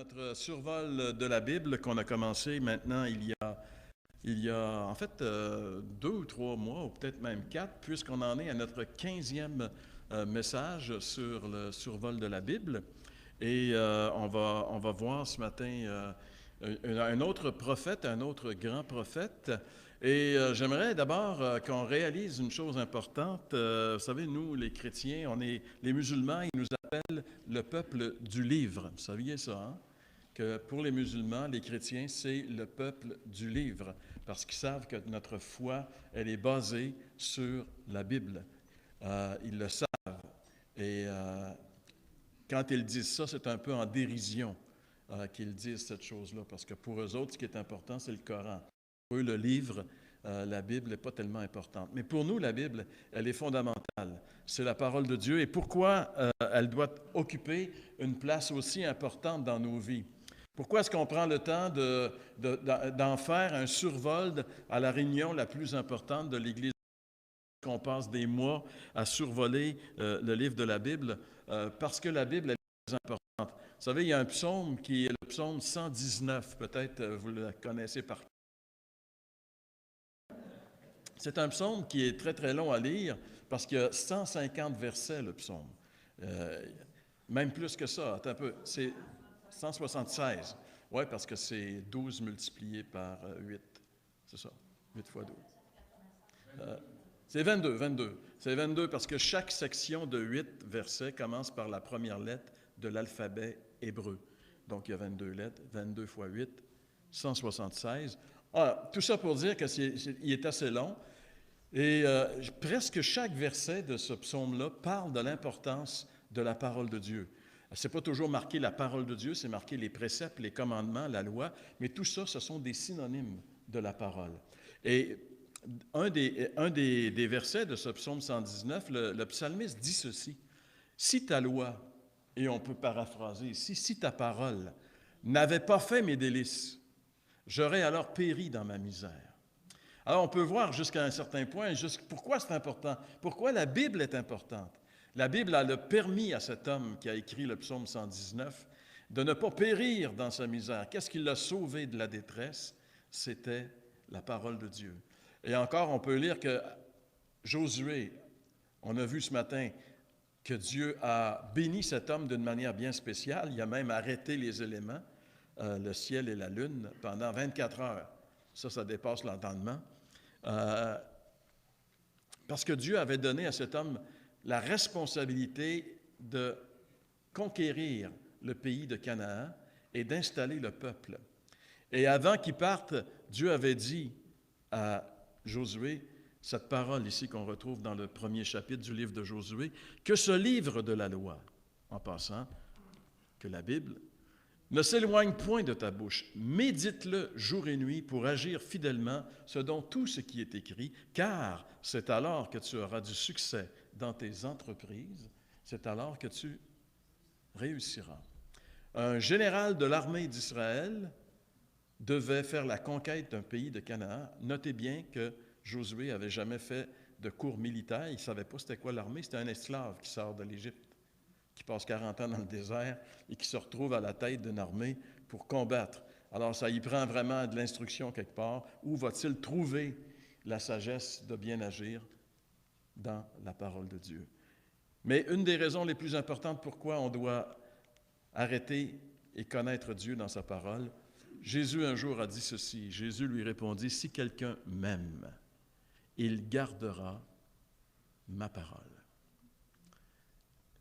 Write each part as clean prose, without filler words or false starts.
notre survol de la Bible qu'on a commencé maintenant il y a en fait 2 ou 3 mois, ou peut-être même 4, puisqu'on en est à notre 15e message sur le survol de la Bible. Et on va voir ce matin un autre prophète, un autre grand prophète. Et j'aimerais d'abord qu'on réalise une chose importante. Vous savez, nous, les chrétiens, les musulmans, ils nous appellent le peuple du livre. Vous saviez ça, hein? Que pour les musulmans, les chrétiens, c'est le peuple du livre, parce qu'ils savent que notre foi, elle est basée sur la Bible. Ils le savent. Et quand ils disent ça, c'est un peu en dérision qu'ils disent cette chose-là, parce que pour eux autres, ce qui est important, c'est le Coran. Pour eux, le livre, la Bible n'est pas tellement importante. Mais pour nous, la Bible, elle est fondamentale. C'est la parole de Dieu. Et pourquoi elle doit occuper une place aussi importante dans nos vies? Pourquoi est-ce qu'on prend le temps d'en faire un survol à la réunion la plus importante de l'Église? Qu'on passe des mois à survoler le livre de la Bible, parce que la Bible est très importante. Vous savez, il y a un psaume qui est le psaume 119, peut-être vous le connaissez par cœur. C'est un psaume qui est très, très long à lire, parce qu'il y a 150 versets, le psaume. Même plus que ça, attends un peu, c'est 176. Oui, parce que c'est 12 multiplié par 8. C'est ça, 8 fois 12. C'est 22. C'est 22 parce que chaque section de 8 versets commence par la première lettre de l'alphabet hébreu. Donc, il y a 22 lettres, 22 fois 8, 176. Tout ça pour dire qu'il est assez long. Et presque chaque verset de ce psaume-là parle de l'importance de la parole de Dieu. Ce n'est pas toujours marqué la parole de Dieu, c'est marqué les préceptes, les commandements, la loi, mais tout ça, ce sont des synonymes de la parole. Et un des versets de ce psaume 119, le psalmiste dit ceci: « Si ta loi, et on peut paraphraser ici, si ta parole n'avait pas fait mes délices, j'aurais alors péri dans ma misère. » Alors, on peut voir jusqu'à un certain point pourquoi c'est important, pourquoi la Bible est importante. La Bible a permis à cet homme qui a écrit le psaume 119 de ne pas périr dans sa misère. Qu'est-ce qui l'a sauvé de la détresse? C'était la parole de Dieu. Et encore, on peut lire que Josué, on a vu ce matin que Dieu a béni cet homme d'une manière bien spéciale. Il a même arrêté les éléments, le ciel et la lune, pendant 24 heures. Ça dépasse l'entendement. Parce que Dieu avait donné à cet homme la responsabilité de conquérir le pays de Canaan et d'installer le peuple. Et avant qu'il parte, Dieu avait dit à Josué, cette parole ici qu'on retrouve dans le premier chapitre du livre de Josué, que ce livre de la loi, en passant, que la Bible, ne s'éloigne point de ta bouche, médite-le jour et nuit pour agir fidèlement selon tout ce qui est écrit, car c'est alors que tu auras du succès dans tes entreprises, c'est alors que tu réussiras. Un général de l'armée d'Israël devait faire la conquête d'un pays de Canaan. Notez bien que Josué n'avait jamais fait de cours militaire, il ne savait pas c'était quoi l'armée, c'était un esclave qui sort de l'Égypte, qui passe 40 ans dans le désert et qui se retrouve à la tête d'une armée pour combattre. Alors, ça y prend vraiment de l'instruction quelque part. Où va-t-il trouver la sagesse de bien agir? Dans la parole de Dieu. Mais une des raisons les plus importantes pourquoi on doit arrêter et connaître Dieu dans sa parole, Jésus un jour a dit ceci. Jésus lui répondit, « Si quelqu'un m'aime, il gardera ma parole. »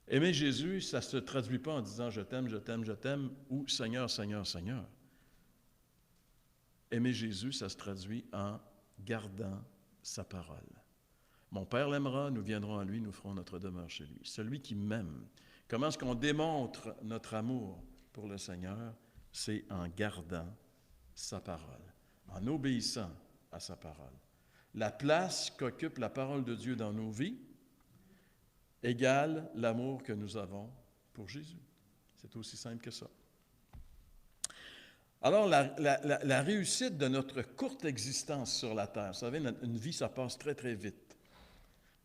Aimer Jésus, ça ne se traduit pas en disant « je t'aime, je t'aime, je t'aime » ou « Seigneur, Seigneur, Seigneur ». Aimer Jésus, ça se traduit en gardant sa parole. Mon Père l'aimera, nous viendrons à lui, nous ferons notre demeure chez lui. Celui qui m'aime. Comment est-ce qu'on démontre notre amour pour le Seigneur? C'est en gardant sa parole, en obéissant à sa parole. La place qu'occupe la parole de Dieu dans nos vies égale l'amour que nous avons pour Jésus. C'est aussi simple que ça. Alors, la réussite de notre courte existence sur la terre, vous savez, une vie, ça passe très, très vite.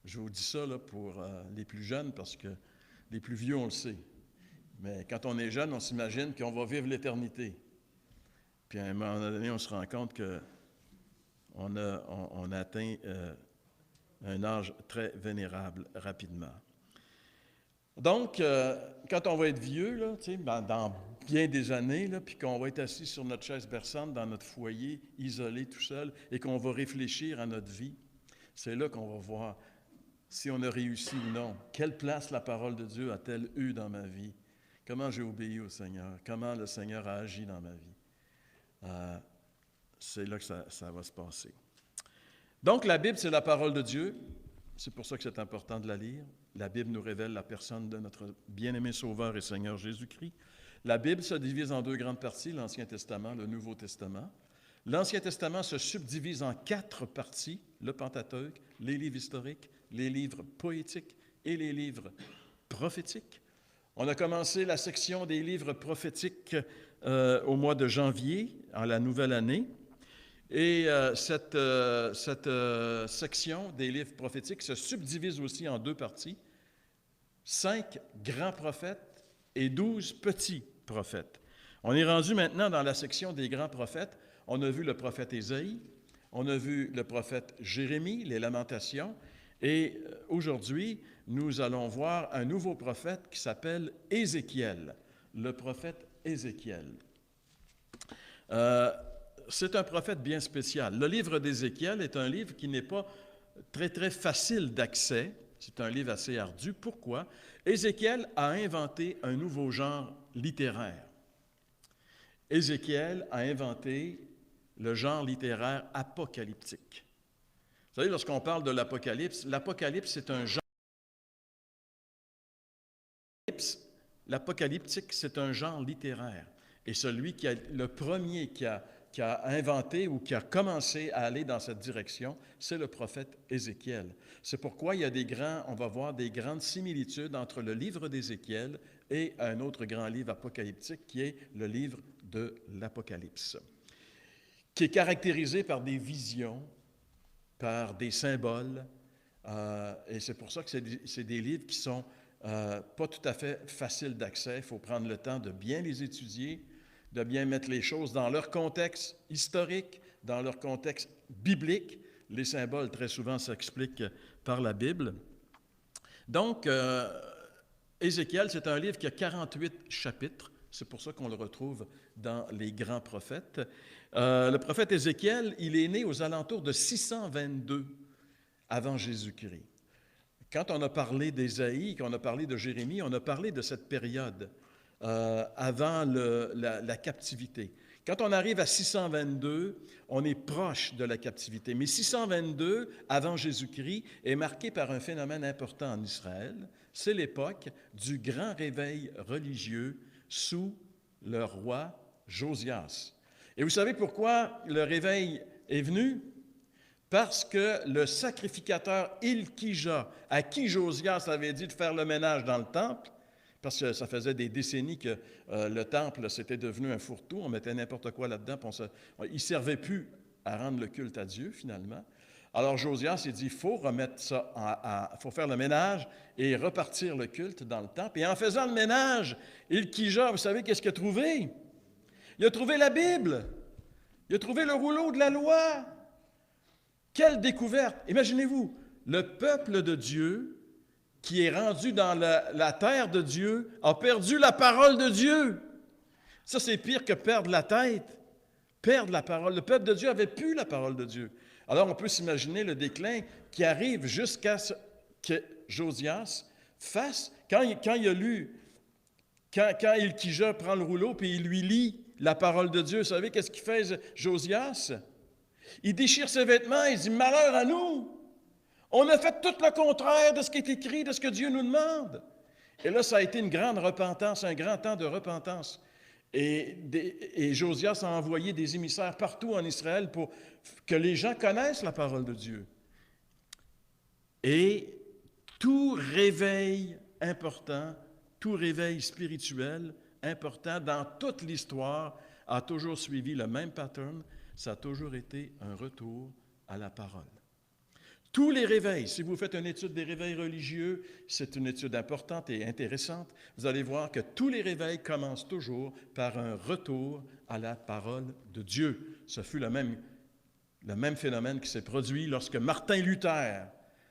Je vous dis ça là, pour les plus jeunes, parce que les plus vieux, on le sait. Mais quand on est jeune, on s'imagine qu'on va vivre l'éternité. Puis à un moment donné, on se rend compte qu'on a atteint un âge très vénérable rapidement. Donc, quand on va être vieux, là, dans bien des années, là, puis qu'on va être assis sur notre chaise berçante dans notre foyer, isolé, tout seul, et qu'on va réfléchir à notre vie, c'est là qu'on va voir si on a réussi ou non. Quelle place la parole de Dieu a-t-elle eue dans ma vie? Comment j'ai obéi au Seigneur? Comment le Seigneur a agi dans ma vie? C'est là que ça va se passer. Donc, la Bible, c'est la parole de Dieu. C'est pour ça que c'est important de la lire. La Bible nous révèle la personne de notre bien-aimé Sauveur et Seigneur Jésus-Christ. La Bible se divise en deux grandes parties, l'Ancien Testament, le Nouveau Testament. L'Ancien Testament se subdivise en 4 parties, le Pentateuque, les livres historiques, les livres poétiques et les livres prophétiques. On a commencé la section des livres prophétiques au mois de janvier, en la nouvelle année. Et cette section des livres prophétiques se subdivise aussi en 2 parties, 5 grands prophètes et 12 petits prophètes. On est rendu maintenant dans la section des grands prophètes. On a vu le prophète Ésaïe, on a vu le prophète Jérémie, les Lamentations, et aujourd'hui, nous allons voir un nouveau prophète qui s'appelle Ézéchiel, le prophète Ézéchiel. C'est un prophète bien spécial. Le livre d'Ézéchiel est un livre qui n'est pas très, très facile d'accès. C'est un livre assez ardu. Pourquoi? Ézéchiel a inventé un nouveau genre littéraire. Ézéchiel a inventé le genre littéraire apocalyptique. Vous savez, lorsqu'on parle de l'Apocalypse, l'Apocalypse, c'est un genre. L'apocalyptique, c'est un genre littéraire. Et celui qui a le premier qui a inventé ou qui a commencé à aller dans cette direction, c'est le prophète Ézéchiel. C'est pourquoi on va voir des grandes similitudes entre le livre d'Ézéchiel et un autre grand livre apocalyptique qui est le livre de l'Apocalypse, qui est caractérisé par des visions, par des symboles, et c'est pour ça que c'est des livres qui sont pas tout à fait faciles d'accès. Il faut prendre le temps de bien les étudier, de bien mettre les choses dans leur contexte historique, dans leur contexte biblique. Les symboles, très souvent, s'expliquent par la Bible. Donc, Ézéchiel, c'est un livre qui a 48 chapitres. C'est pour ça qu'on le retrouve dans les grands prophètes. Le prophète Ézéchiel, il est né aux alentours de 622 avant Jésus-Christ. Quand on a parlé d'Ésaïe, quand on a parlé de Jérémie, on a parlé de cette période avant la captivité. Quand on arrive à 622, on est proche de la captivité. Mais 622, avant Jésus-Christ, est marqué par un phénomène important en Israël. C'est l'époque du grand réveil religieux sous le roi Josias. Et vous savez pourquoi le réveil est venu? Parce que le sacrificateur Ilkija, à qui Josias avait dit de faire le ménage dans le temple, parce que ça faisait des décennies que le temple, c'était devenu un fourre-tout, on mettait n'importe quoi là-dedans, il ne servait plus à rendre le culte à Dieu, finalement. Alors Josias s'est dit, il faut remettre ça, il faut faire le ménage et repartir le culte dans le temple. Et en faisant le ménage, Ilkija, vous savez qu'est-ce qu'il a trouvé? Il a trouvé la Bible. Il a trouvé le rouleau de la loi. Quelle découverte! Imaginez-vous, le peuple de Dieu qui est rendu dans la terre de Dieu a perdu la parole de Dieu. Ça, c'est pire que perdre la tête, perdre la parole. Le peuple de Dieu avait plus la parole de Dieu. Alors, on peut s'imaginer le déclin qui arrive jusqu'à ce que Josias fasse, quand il a lu, quand Ilkija prend le rouleau puis il lui lit la parole de Dieu, vous savez qu'est-ce qu'il fait, Josias? Il déchire ses vêtements et il dit « Malheur à nous! On a fait tout le contraire de ce qui est écrit, de ce que Dieu nous demande. » Et là, ça a été une grande repentance, un grand temps de repentance. Et Josias a envoyé des émissaires partout en Israël pour que les gens connaissent la parole de Dieu. Et tout réveil important, tout réveil spirituel important dans toute l'histoire a toujours suivi le même pattern. Ça a toujours été un retour à la parole. Tous les réveils, si vous faites une étude des réveils religieux, c'est une étude importante et intéressante, vous allez voir que tous les réveils commencent toujours par un retour à la parole de Dieu. Ce fut le même phénomène qui s'est produit lorsque Martin Luther,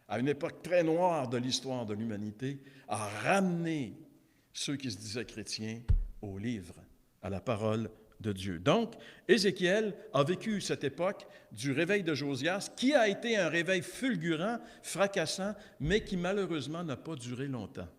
à une époque très noire de l'histoire de l'humanité, a ramené ceux qui se disaient chrétiens au livre, à la parole de Dieu. Donc, Ézéchiel a vécu cette époque du réveil de Josias, qui a été un réveil fulgurant, fracassant, mais qui malheureusement n'a pas duré longtemps.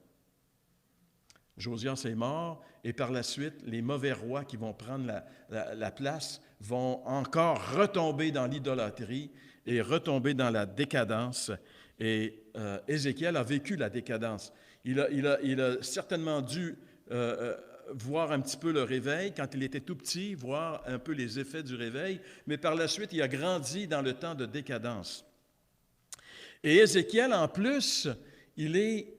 Josias est mort, et par la suite, les mauvais rois qui vont prendre la place vont encore retomber dans l'idolâtrie et retomber dans la décadence. Et Ézéchiel a vécu la décadence. Il a certainement dû voir un petit peu le réveil quand il était tout petit, voir un peu les effets du réveil, mais par la suite, il a grandi dans le temps de décadence. Et Ézéchiel, en plus, il est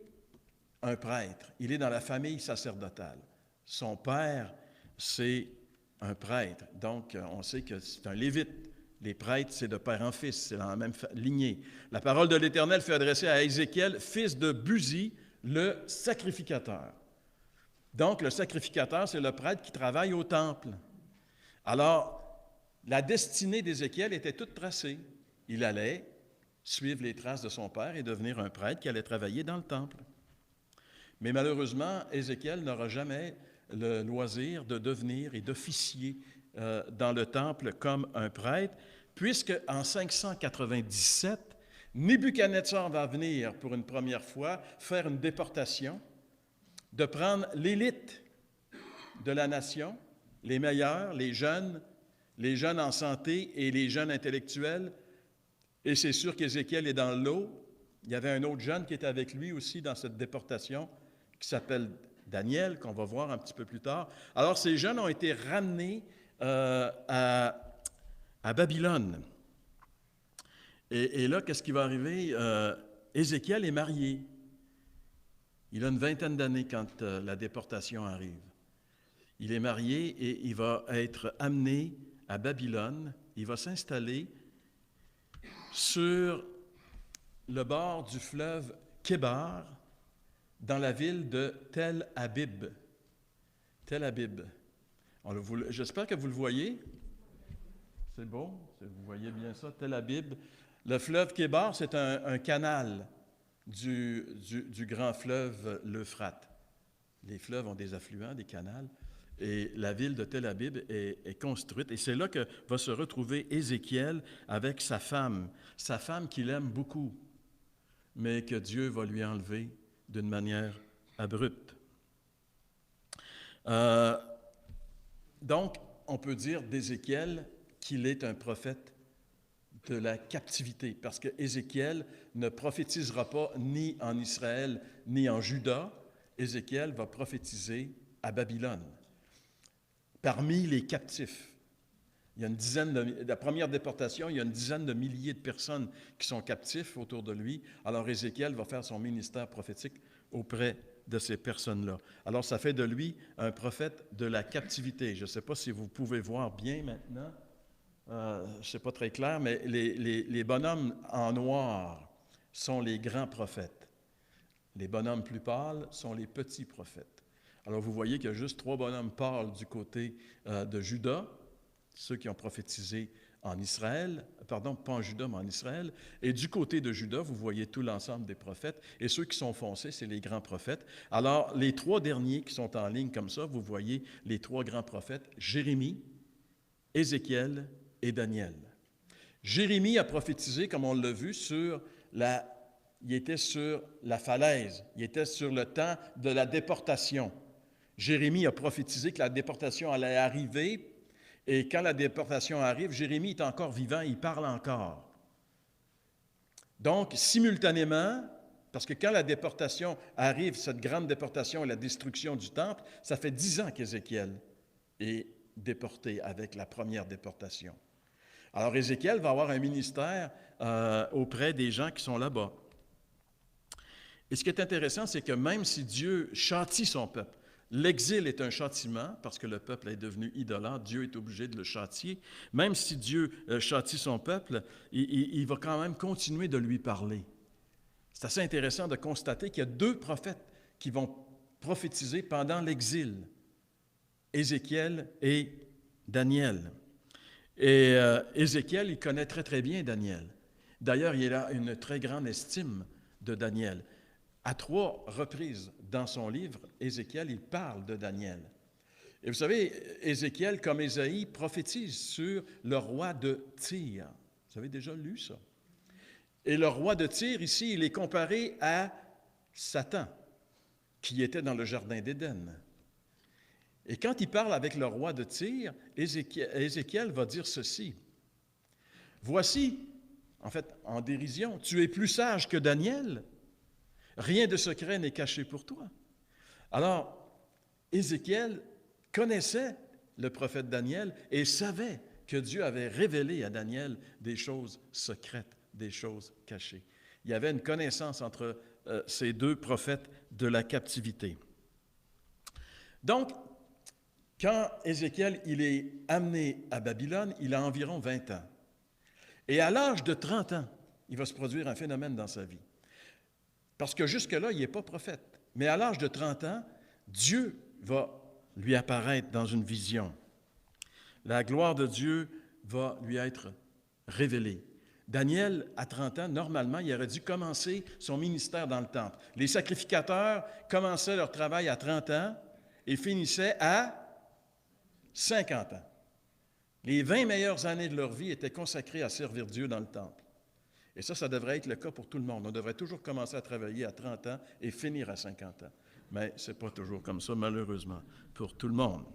un prêtre. Il est dans la famille sacerdotale. Son père, c'est un prêtre. Donc, on sait que c'est un lévite. Les prêtres, c'est de père en fils, c'est dans la même lignée. La parole de l'Éternel fut adressée à Ézéchiel, fils de Buzi, le sacrificateur. Donc, le sacrificateur, c'est le prêtre qui travaille au temple. Alors, la destinée d'Ézéchiel était toute tracée. Il allait suivre les traces de son père et devenir un prêtre qui allait travailler dans le temple. Mais malheureusement, Ézéchiel n'aura jamais le loisir de devenir et d'officier dans le temple comme un prêtre, puisque en 597, Nebuchadnezzar va venir pour une première fois faire une déportation, de prendre l'élite de la nation, les meilleurs, les jeunes en santé et les jeunes intellectuels. Et c'est sûr qu'Ézéchiel est dans le lot. Il y avait un autre jeune qui était avec lui aussi dans cette déportation, qui s'appelle Daniel, qu'on va voir un petit peu plus tard. Alors, ces jeunes ont été ramenés à Babylone. Et là, qu'est-ce qui va arriver? Ézéchiel est marié. Il a une vingtaine d'années quand la déportation arrive. Il est marié et il va être amené à Babylone. Il va s'installer sur le bord du fleuve Kébar, dans la ville de Tel Abib. Tel Abib. J'espère que vous le voyez. C'est bon? Vous voyez bien ça, Tel Abib. Le fleuve Kébar, c'est un canal du grand fleuve l'Euphrate. Les fleuves ont des affluents, des canals, et la ville de Tel Abib est construite. Et c'est là que va se retrouver Ézéchiel avec sa femme qu'il aime beaucoup, mais que Dieu va lui enlever d'une manière abrupte. Donc, on peut dire d'Ézéchiel qu'il est un prophète de la captivité, parce que Ézéchiel ne prophétisera pas ni en Israël ni en Juda. Ézéchiel va prophétiser à Babylone, parmi les captifs. Il y a la première déportation, il y a une dizaine de milliers de personnes qui sont captifs autour de lui. Alors Ézéchiel va faire son ministère prophétique auprès de ces personnes-là. Alors ça fait de lui un prophète de la captivité. Je ne sais pas si vous pouvez voir bien maintenant. Ce n'est pas très clair, mais les bonhommes en noir sont les grands prophètes. Les bonhommes plus pâles sont les petits prophètes. Alors vous voyez qu'il y a juste 3 bonhommes pâles du côté de Juda, ceux qui ont prophétisé en Israël, pas en Juda, mais en Israël. Et du côté de Juda, vous voyez tout l'ensemble des prophètes. Et ceux qui sont foncés, c'est les grands prophètes. Alors, les 3 derniers qui sont en ligne comme ça, vous voyez les 3 grands prophètes, Jérémie, Ézéchiel et Daniel. Jérémie a prophétisé, comme on l'a vu, il était sur la falaise, il était sur le temps de la déportation. Jérémie a prophétisé que la déportation allait arriver, et quand la déportation arrive, Jérémie est encore vivant, il parle encore. Donc, simultanément, parce que quand la déportation arrive, cette grande déportation et la destruction du temple, ça fait 10 ans qu'Ézéchiel est déporté avec la première déportation. Alors, Ézéchiel va avoir un ministère auprès des gens qui sont là-bas. Et ce qui est intéressant, c'est que même si Dieu châtie son peuple, L'exil est un châtiment parce que le peuple est devenu idolâtre. Dieu est obligé de le châtier. Même si Dieu châtie son peuple, il va quand même continuer de lui parler. C'est assez intéressant de constater qu'il y a 2 prophètes qui vont prophétiser pendant l'exil, Ézéchiel et Daniel. Et Ézéchiel, il connaît très, très bien Daniel. D'ailleurs, il a une très grande estime de Daniel. À 3 reprises dans son livre, Ézéchiel, il parle de Daniel. Et vous savez, Ézéchiel, comme Ésaïe, prophétise sur le roi de Tyr. Vous avez déjà lu ça? Et le roi de Tyr, ici, il est comparé à Satan, qui était dans le jardin d'Éden. Et quand il parle avec le roi de Tyr, Ézéchiel va dire ceci. « Voici, en fait, en dérision, tu es plus sage que Daniel. Rien de secret n'est caché pour toi. » Alors, Ézéchiel connaissait le prophète Daniel et savait que Dieu avait révélé à Daniel des choses secrètes, des choses cachées. Il y avait une connaissance entre ces 2 prophètes de la captivité. Donc, quand Ézéchiel il est amené à Babylone, il a environ 20 ans. Et à l'âge de 30 ans, il va se produire un phénomène dans sa vie. Parce que jusque-là, il n'est pas prophète. Mais à l'âge de 30 ans, Dieu va lui apparaître dans une vision. La gloire de Dieu va lui être révélée. Daniel, à 30 ans, normalement, il aurait dû commencer son ministère dans le temple. Les sacrificateurs commençaient leur travail à 30 ans et finissaient à 50 ans. Les 20 meilleures années de leur vie étaient consacrées à servir Dieu dans le temple. Et ça devrait être le cas pour tout le monde. On devrait toujours commencer à travailler à 30 ans et finir à 50 ans. Mais ce n'est pas toujours comme ça, malheureusement, pour tout le monde.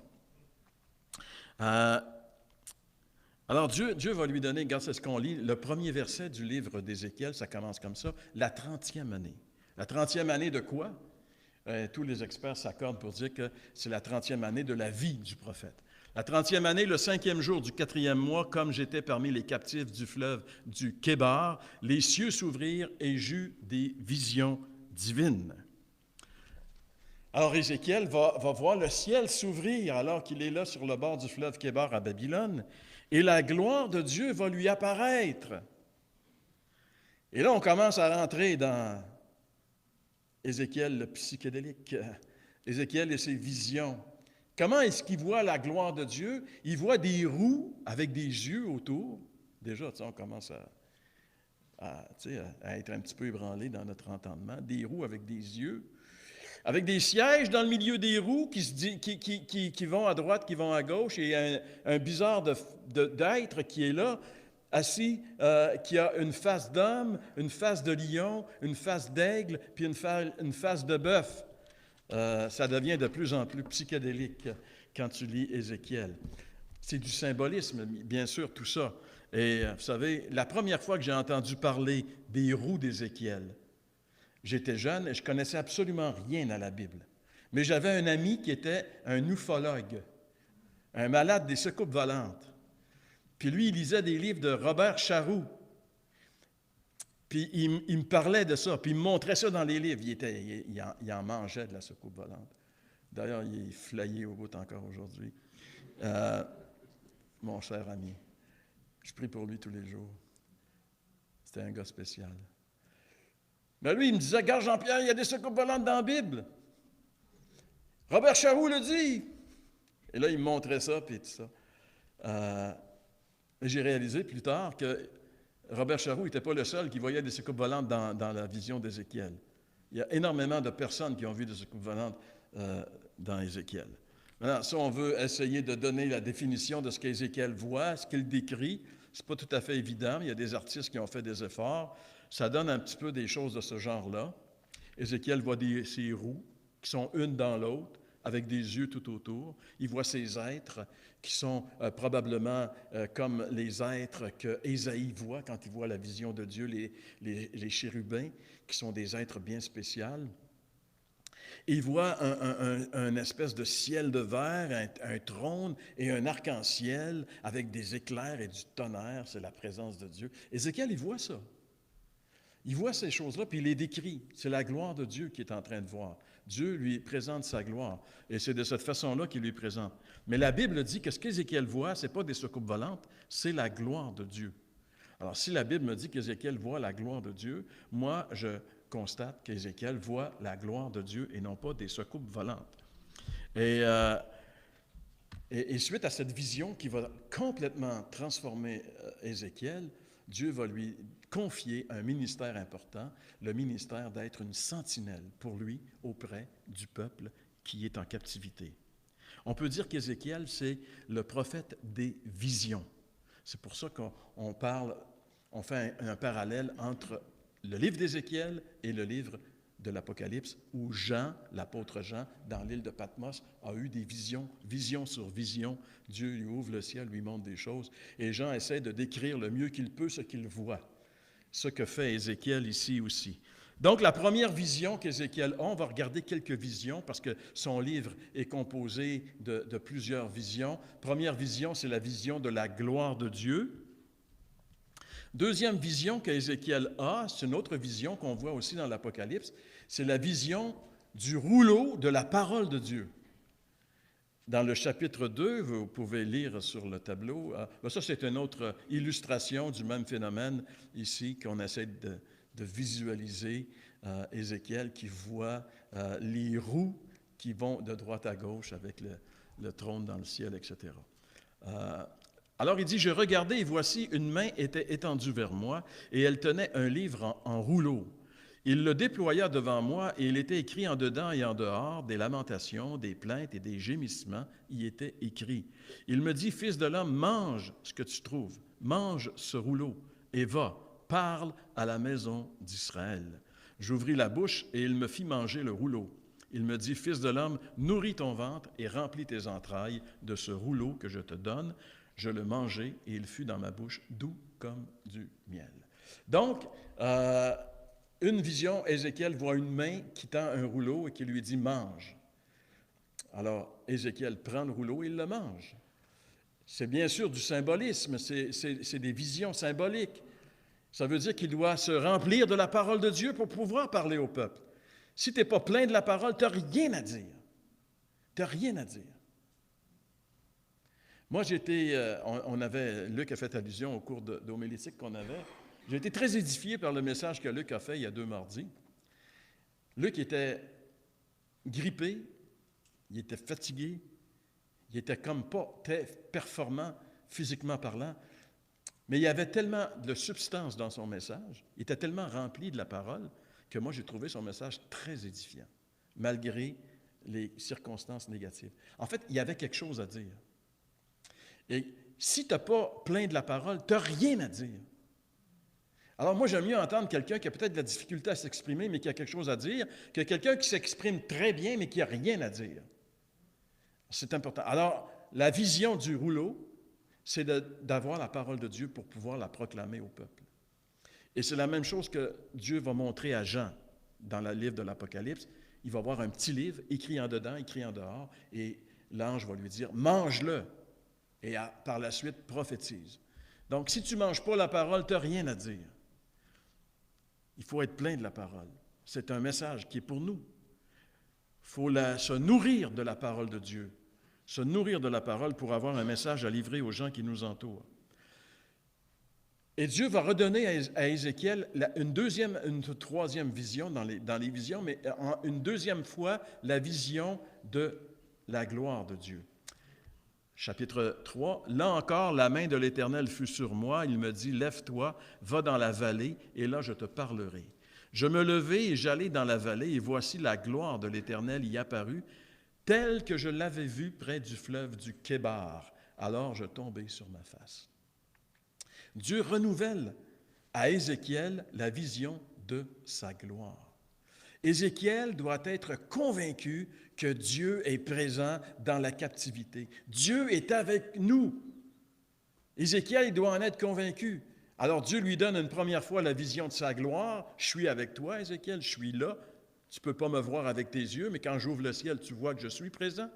Alors Dieu va lui donner, regarde, c'est ce qu'on lit, le premier verset du livre d'Ézéchiel, ça commence comme ça, la 30e année. La 30e année de quoi? Tous les experts s'accordent pour dire que c'est la 30e année de la vie du prophète. La 30e année, le 5e jour du 4e mois, comme j'étais parmi les captifs du fleuve du Kébar, les cieux s'ouvrirent et j'eus des visions divines. Alors Ézéchiel va voir le ciel s'ouvrir alors qu'il est là sur le bord du fleuve Kébar à Babylone, et la gloire de Dieu va lui apparaître. Et là, on commence à rentrer dans Ézéchiel le psychédélique, Ézéchiel et ses visions. Comment est-ce qu'il voit la gloire de Dieu? Il voit des roues avec des yeux autour. Déjà, on commence à être un petit peu ébranlé dans notre entendement. Des roues avec des yeux, avec des sièges dans le milieu des roues qui vont à droite, qui vont à gauche, et un bizarre d'être qui est là, assis, qui a une face d'homme, une face de lion, une face d'aigle, puis une face de bœuf. Ça devient de plus en plus psychédélique quand tu lis Ézéchiel. C'est du symbolisme, bien sûr, tout ça. Et vous savez, la première fois que j'ai entendu parler des roues d'Ézéchiel, j'étais jeune et je connaissais absolument rien à la Bible. Mais j'avais un ami qui était un ufologue, un malade des soucoupes volantes. Puis lui, il lisait des livres de Robert Charroux. Puis il me parlait de ça, puis il me montrait ça dans les livres. Il en mangeait de la soucoupe volante. D'ailleurs, il est flayé au bout encore aujourd'hui. Mon cher ami, je prie pour lui tous les jours. C'était un gars spécial. Mais lui, il me disait, regarde Jean-Pierre, il y a des soucoupes volantes dans la Bible. Robert Charroux le dit. Et là, il me montrait ça, puis tout ça. J'ai réalisé plus tard que Robert Charroux n'était pas le seul qui voyait des soucoupes volantes dans la vision d'Ézéchiel. Il y a énormément de personnes qui ont vu des soucoupes volantes dans Ézéchiel. Maintenant, si on veut essayer de donner la définition de ce qu'Ézéchiel voit, ce qu'il décrit, ce n'est pas tout à fait évident. Il y a des artistes qui ont fait des efforts. Ça donne un petit peu des choses de ce genre-là. Ézéchiel voit ces roues qui sont une dans l'autre, avec des yeux tout autour. Il voit ces êtres qui sont probablement comme les êtres que Ésaïe voit quand il voit la vision de Dieu, les chérubins, qui sont des êtres bien spéciaux. Et il voit un espèce de ciel de verre, un trône et un arc-en-ciel avec des éclairs et du tonnerre. C'est la présence de Dieu. Ézéchiel, il voit ça. Il voit ces choses-là, puis il les décrit. C'est la gloire de Dieu qu'il est en train de voir. Dieu lui présente sa gloire. Et c'est de cette façon-là qu'il lui présente. Mais la Bible dit que ce qu'Ézéchiel voit, ce n'est pas des soucoupes volantes, c'est la gloire de Dieu. Alors, si la Bible me dit qu'Ézéchiel voit la gloire de Dieu, moi, je constate qu'Ézéchiel voit la gloire de Dieu et non pas des soucoupes volantes. Et suite à cette vision qui va complètement transformer Ézéchiel, Dieu va lui confier un ministère important, le ministère d'être une sentinelle pour lui auprès du peuple qui est en captivité. On peut dire qu'Ézéchiel, c'est le prophète des visions. C'est pour ça qu'on fait un parallèle entre le livre d'Ézéchiel et le livre de l'Apocalypse, où Jean, l'apôtre Jean, dans l'île de Patmos, a eu des visions, vision sur vision. Dieu lui ouvre le ciel, lui montre des choses. Et Jean essaie de décrire le mieux qu'il peut ce qu'il voit. Ce que fait Ézéchiel ici aussi. Donc, la première vision qu'Ézéchiel a, on va regarder quelques visions parce que son livre est composé de plusieurs visions. Première vision, c'est la vision de la gloire de Dieu. Deuxième vision qu'Ézéchiel a, c'est une autre vision qu'on voit aussi dans l'Apocalypse, c'est la vision du rouleau de la parole de Dieu. Dans le chapitre 2, vous pouvez lire sur le tableau, ça c'est une autre illustration du même phénomène ici qu'on essaie de visualiser, Ézéchiel qui voit les roues qui vont de droite à gauche avec le trône dans le ciel, etc. Alors il dit, « Je regardais et voici une main était étendue vers moi et elle tenait un livre en rouleau. Il le déploya devant moi et il était écrit en dedans et en dehors des lamentations, des plaintes et des gémissements y étaient écrits. Il me dit, « Fils de l'homme, mange ce que tu trouves, mange ce rouleau et va, parle à la maison d'Israël. » J'ouvris la bouche et il me fit manger le rouleau. Il me dit, « Fils de l'homme, nourris ton ventre et remplis tes entrailles de ce rouleau que je te donne. » Je le mangeai et il fut dans ma bouche doux comme du miel. Donc, une vision, Ézéchiel voit une main qui tend un rouleau et qui lui dit « mange ». Alors, Ézéchiel prend le rouleau et il le mange. C'est bien sûr du symbolisme, c'est des visions symboliques. Ça veut dire qu'il doit se remplir de la parole de Dieu pour pouvoir parler au peuple. Si tu n'es pas plein de la parole, tu n'as rien à dire. Tu n'as rien à dire. Moi, Luc a fait allusion au cours d'homilétique qu'on avait. J'ai été très édifié par le message que Luc a fait il y a 2 mardis. Luc était grippé, il était fatigué, il était comme pas très performant physiquement parlant, mais il y avait tellement de substance dans son message, il était tellement rempli de la parole que moi, j'ai trouvé son message très édifiant, malgré les circonstances négatives. En fait, il y avait quelque chose à dire. Et si tu n'as pas plein de la parole, tu n'as rien à dire. Alors moi, j'aime mieux entendre quelqu'un qui a peut-être de la difficulté à s'exprimer, mais qui a quelque chose à dire, que quelqu'un qui s'exprime très bien, mais qui n'a rien à dire. C'est important. Alors, la vision du rouleau, c'est d'avoir la parole de Dieu pour pouvoir la proclamer au peuple. Et c'est la même chose que Dieu va montrer à Jean dans le livre de l'Apocalypse. Il va avoir un petit livre écrit en dedans, écrit en dehors, et l'ange va lui dire « mange-le ». Et par la suite, prophétise. Donc, si tu ne manges pas la parole, tu n'as rien à dire. Il faut être plein de la parole. C'est un message qui est pour nous. Il faut se nourrir de la parole de Dieu. Se nourrir de la parole pour avoir un message à livrer aux gens qui nous entourent. Et Dieu va redonner à Ézéchiel une troisième vision dans les visions, mais une deuxième fois, la vision de la gloire de Dieu. Chapitre 3, « Là encore, la main de l'Éternel fut sur moi. Il me dit, « Lève-toi, va dans la vallée, et là je te parlerai. » Je me levai et j'allai dans la vallée, et voici la gloire de l'Éternel y apparut, telle que je l'avais vue près du fleuve du Kébar. Alors je tombai sur ma face. Dieu renouvelle à Ézéchiel la vision de sa gloire. Ézéchiel doit être convaincu que Dieu est présent dans la captivité. Dieu est avec nous. Ézéchiel, il doit en être convaincu. Alors Dieu lui donne une première fois la vision de sa gloire. « Je suis avec toi, Ézéchiel, je suis là. Tu ne peux pas me voir avec tes yeux, mais quand j'ouvre le ciel, tu vois que je suis présent. »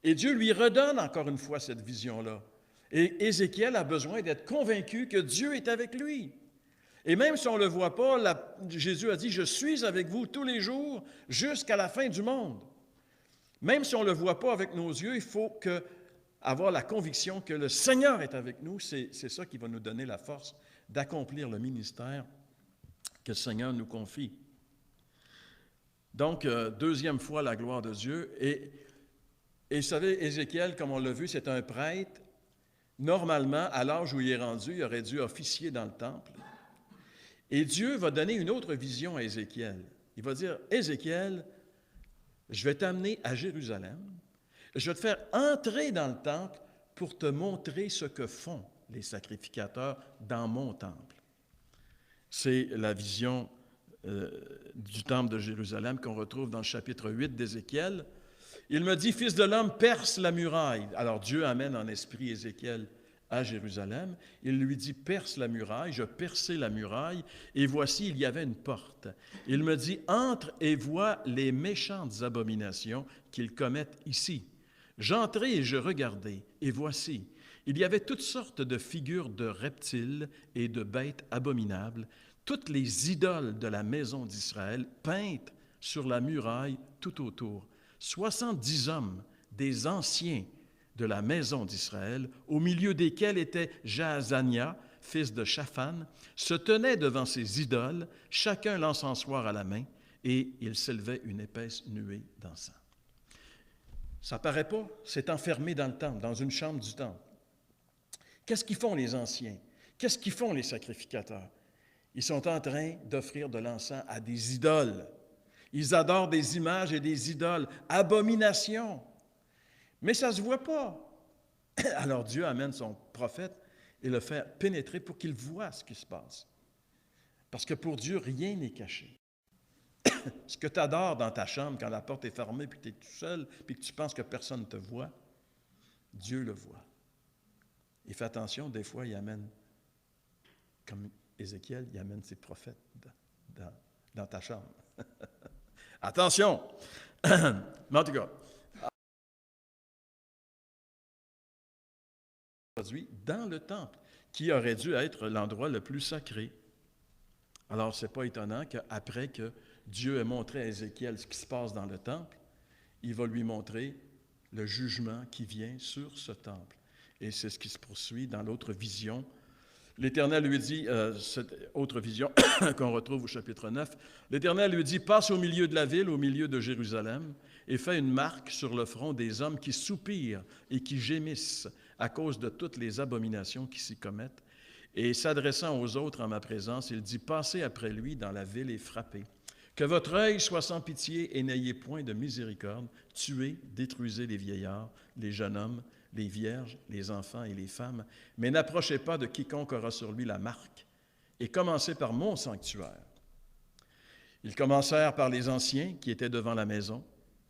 Et Dieu lui redonne encore une fois cette vision-là. Et Ézéchiel a besoin d'être convaincu que Dieu est avec lui. Et même si on ne le voit pas, Jésus a dit, « Je suis avec vous tous les jours jusqu'à la fin du monde. » Même si on ne le voit pas avec nos yeux, il faut avoir la conviction que le Seigneur est avec nous. C'est ça qui va nous donner la force d'accomplir le ministère que le Seigneur nous confie. Donc, deuxième fois, la gloire de Dieu. Et vous savez, Ézéchiel, comme on l'a vu, c'est un prêtre. Normalement, à l'âge où il est rendu, il aurait dû officier dans le temple. Et Dieu va donner une autre vision à Ézéchiel. Il va dire, « Ézéchiel, je vais t'amener à Jérusalem. Je vais te faire entrer dans le temple pour te montrer ce que font les sacrificateurs dans mon temple. » C'est la vision du temple de Jérusalem qu'on retrouve dans le chapitre 8 d'Ézéchiel. Il me dit, « Fils de l'homme, perce la muraille. » Alors Dieu amène en esprit Ézéchiel à Jérusalem. Il lui dit, « Perce la muraille. » Je perçai la muraille, et voici, il y avait une porte. Il me dit, « Entre et vois les méchantes abominations qu'ils commettent ici. » J'entrai et je regardai, et voici, il y avait toutes sortes de figures de reptiles et de bêtes abominables, toutes les idoles de la maison d'Israël peintes sur la muraille tout autour. 70 hommes, des anciens de la maison d'Israël, au milieu desquels était Jaazania, fils de Shaphan, se tenaient devant ces idoles, chacun l'encensoir à la main, et il s'élevait une épaisse nuée d'encens. Ça ne paraît pas, c'est enfermé dans le temple, dans une chambre du temple. Qu'est-ce qu'ils font les anciens? Qu'est-ce qu'ils font les sacrificateurs? Ils sont en train d'offrir de l'encens à des idoles. Ils adorent des images et des idoles. Abomination. Mais ça ne se voit pas. Alors Dieu amène son prophète et le fait pénétrer pour qu'il voie ce qui se passe. Parce que pour Dieu, rien n'est caché. Ce que tu adores dans ta chambre quand la porte est fermée puis que tu es tout seul puis que tu penses que personne ne te voit, Dieu le voit. Et fais attention, des fois, il amène, comme Ézéchiel, il amène ses prophètes dans ta chambre. Attention! Mais en tout cas, produit dans le temple, qui aurait dû être l'endroit le plus sacré. Alors, ce n'est pas étonnant qu'après que Dieu ait montré à Ézéchiel ce qui se passe dans le temple, il va lui montrer le jugement qui vient sur ce temple. Et c'est ce qui se poursuit dans l'autre vision. L'Éternel lui dit, cette autre vision qu'on retrouve au chapitre 9, l'Éternel lui dit, « Passe au milieu de la ville, au milieu de Jérusalem, et fais une marque sur le front des hommes qui soupirent et qui gémissent à cause de toutes les abominations qui s'y commettent. » Et s'adressant aux autres en ma présence, il dit, « Passez après lui dans la ville et frappez. Que votre œil soit sans pitié et n'ayez point de miséricorde. Tuez, détruisez les vieillards, les jeunes hommes, les vierges, les enfants et les femmes, mais n'approchez pas de quiconque aura sur lui la marque, et commencez par mon sanctuaire. » Ils commencèrent par les anciens qui étaient devant la maison.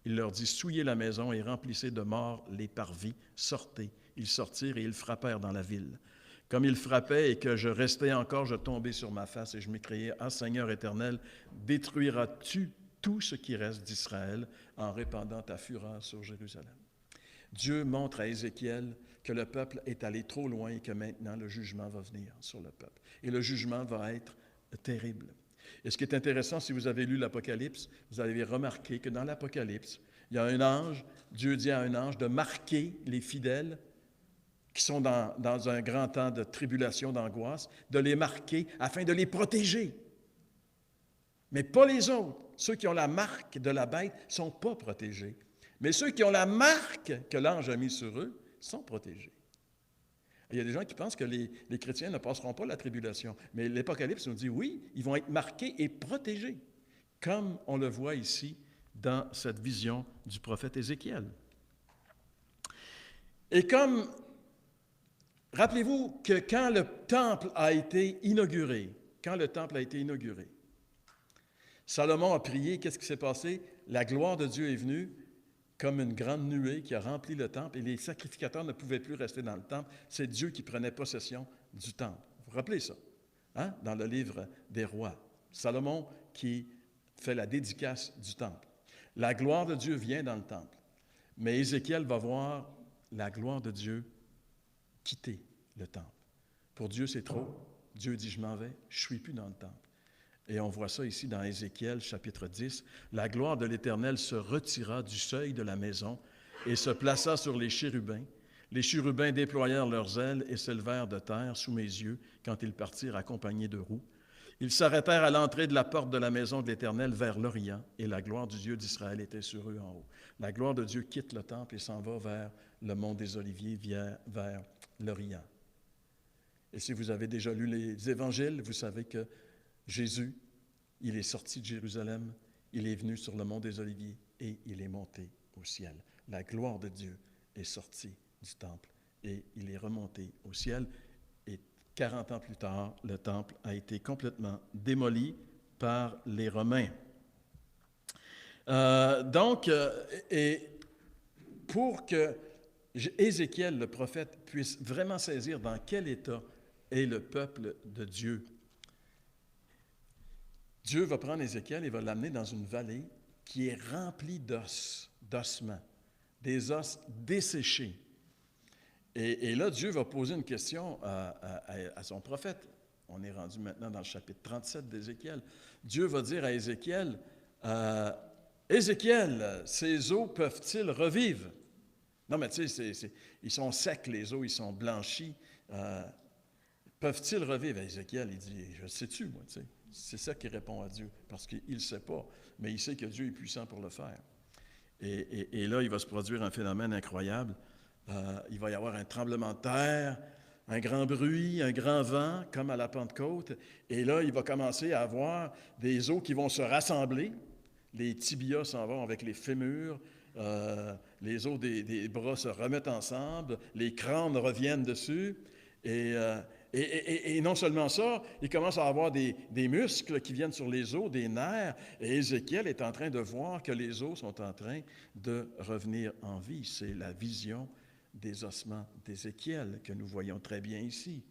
Il leur dit, « Souillez la maison et remplissez de morts les parvis, sortez. » Ils sortirent et ils frappèrent dans la ville. Comme ils frappaient et que je restais encore, je tombai sur ma face et je m'écriai, « Ah, Seigneur éternel, détruiras-tu tout ce qui reste d'Israël en répandant ta fureur sur Jérusalem? » Dieu montre à Ézéchiel que le peuple est allé trop loin et que maintenant le jugement va venir sur le peuple. Et le jugement va être terrible. Et ce qui est intéressant, si vous avez lu l'Apocalypse, vous avez remarqué que dans l'Apocalypse, il y a un ange, Dieu dit à un ange de marquer les fidèles qui sont dans un grand temps de tribulation, d'angoisse, de les marquer afin de les protéger. Mais pas les autres. Ceux qui ont la marque de la bête ne sont pas protégés. Mais ceux qui ont la marque que l'ange a mise sur eux sont protégés. Il y a des gens qui pensent que les chrétiens ne passeront pas la tribulation. Mais l'Apocalypse nous dit, oui, ils vont être marqués et protégés, comme on le voit ici dans cette vision du prophète Ézéchiel. Et comme, rappelez-vous que quand le temple a été inauguré, Salomon a prié, qu'est-ce qui s'est passé? La gloire de Dieu est venue comme une grande nuée qui a rempli le temple et les sacrificateurs ne pouvaient plus rester dans le temple. C'est Dieu qui prenait possession du temple. Vous vous rappelez ça? Hein? Dans le livre des rois. Salomon qui fait la dédicace du temple. La gloire de Dieu vient dans le temple. Mais Ézéchiel va voir la gloire de Dieu quitter le temple. Pour Dieu, c'est trop. Dieu dit, je m'en vais, je ne suis plus dans le temple. Et on voit ça ici dans Ézéchiel, chapitre 10. La gloire de l'Éternel se retira du seuil de la maison et se plaça sur les chérubins. Les chérubins déployèrent leurs ailes et s'élevèrent de terre sous mes yeux quand ils partirent accompagnés de roues. Ils s'arrêtèrent à l'entrée de la porte de la maison de l'Éternel vers l'Orient, et la gloire du Dieu d'Israël était sur eux en haut. La gloire de Dieu quitte le temple et s'en va vers le mont des Oliviers, vers l'Orient. Et si vous avez déjà lu les évangiles, vous savez que Jésus, il est sorti de Jérusalem, il est venu sur le mont des Oliviers et il est monté au ciel. La gloire de Dieu est sortie du temple et il est remonté au ciel. Et 40 ans plus tard, le temple a été complètement démoli par les Romains. Et pour que Ézéchiel, le prophète, puisse vraiment saisir dans quel état est le peuple de Dieu, Dieu va prendre Ézéchiel et va l'amener dans une vallée qui est remplie d'ossements, des os desséchés. Et là, Dieu va poser une question à son prophète. On est rendu maintenant dans le chapitre 37 d'Ézéchiel. Dieu va dire à Ézéchiel, Ézéchiel, ces os peuvent-ils revivre? Non, mais tu sais, ils sont secs, les os, ils sont blanchis. Peuvent-ils revivre? Ézéchiel, il dit, je sais-tu, moi, tu sais. C'est ça qu'il répond à Dieu, parce qu'il ne sait pas, mais il sait que Dieu est puissant pour le faire. Et là, il va se produire un phénomène incroyable. Il va y avoir un tremblement de terre, un grand bruit, un grand vent, comme à la Pentecôte. Et là, il va commencer à avoir des os qui vont se rassembler. Les tibias s'en vont avec les fémurs. Les os des bras se remettent ensemble. Les crânes reviennent dessus. Et non seulement ça, il commence à avoir des muscles qui viennent sur les os, des nerfs. Et Ézéchiel est en train de voir que les os sont en train de revenir en vie. C'est la vision des ossements d'Ézéchiel que nous voyons très bien ici.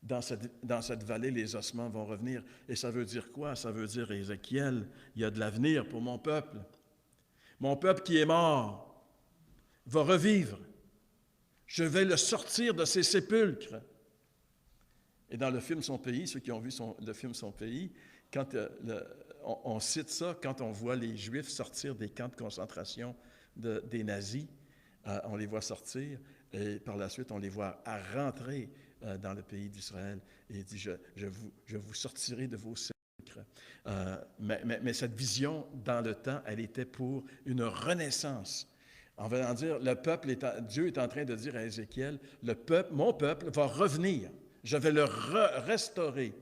Dans cette vallée, les ossements vont revenir. Et ça veut dire quoi? Ça veut dire, Ézéchiel, il y a de l'avenir pour mon peuple. Mon peuple qui est mort va revivre. Je vais le sortir de ses sépulcres. Et dans le film Son pays, ceux qui ont vu le film Son pays, quand on cite ça, quand on voit les Juifs sortir des camps de concentration des nazis, on les voit sortir, et par la suite, on les voit à rentrer dans le pays d'Israël. Et il dit, je vous sortirai de vos sépulcres. Mais cette vision, dans le temps, elle était pour une renaissance. On va en dire, Dieu est en train de dire à Ézéchiel, mon peuple va revenir. Je vais le restaurer.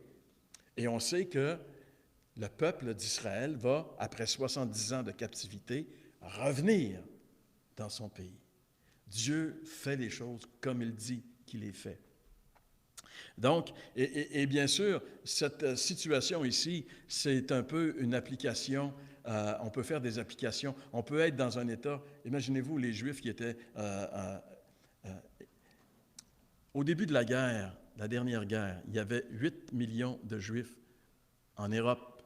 Et on sait que le peuple d'Israël va, après 70 ans de captivité, revenir dans son pays. Dieu fait les choses comme il dit qu'il les fait. Donc, et bien sûr, cette situation ici, c'est un peu une application. On peut faire des applications. On peut être dans un état, imaginez-vous les Juifs qui étaient au début de la guerre, la dernière guerre, il y avait 8 millions de Juifs en Europe.